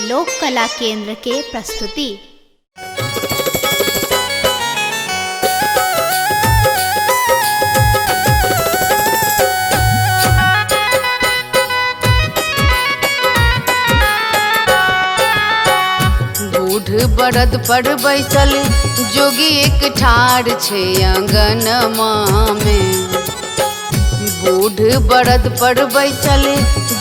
लोक कला केंद्र के प्रस्तुति। बूढ़ बरद पर बैसल जोगी एक ठाड़ छे आंगनमा में। बूढ़ बरद पर बैसल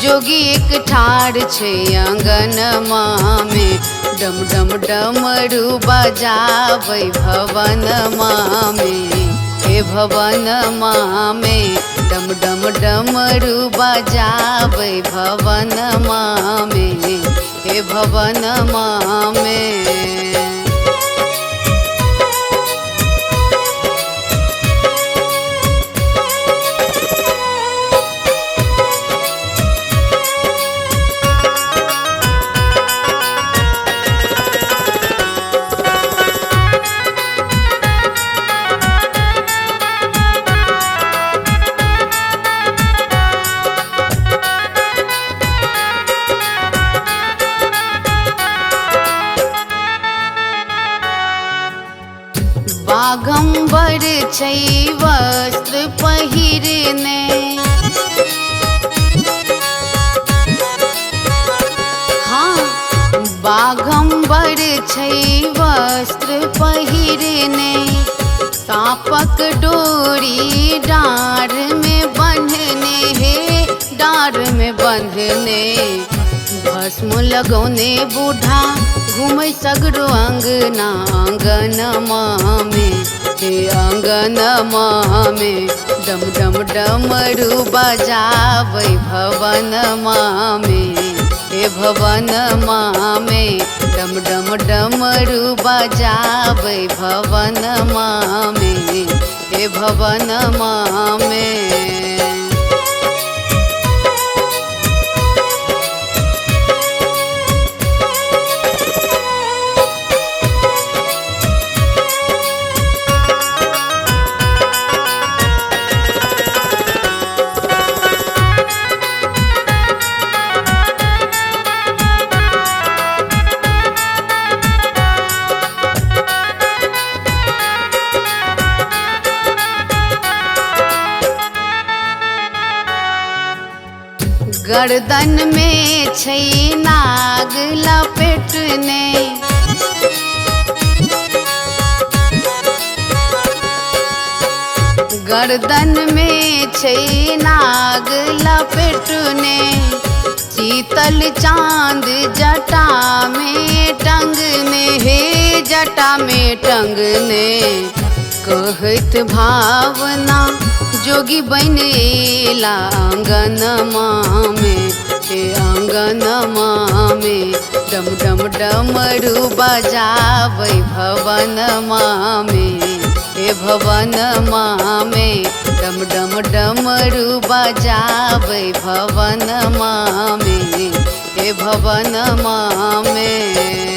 जोगी एक ठाड़ छे आंगनमा में। डम डम डमरू बजाबै भवनमा में, हे भवनमा में। डम डम डमरू बजाबै भवनमा में, हे भवनमा में। बाघंबर छै वस्त्र पहिरने, हाँ बाघंबर छै वस्त्र पहिरने। सापक डोरी डार में बंधने, हे डार में बंधने। भस्म लगौने बूढ़ा घूमै सगरो अंगना आंगनमा में, हे आंगनमा में। डम डम डमरू बजाबै भवनमा में, हे भवनमा में। डम डम डमरू बजाबै भवनमा में, हे भवनमा में। गर्दन में छै नाग लपेटने, गर्दन में छै नाग लपेटने। शीतल चांद जटा में टंगने, हे जटा में टंगने। कहत भावना जोगी बन एला आंगनमा में, हे आंगनमा में। डम डम डमरू बजाबै भवनमा में, हे भवनमा में। डम डम डमरू बजाबै भवनमा में, हे भवनमा में।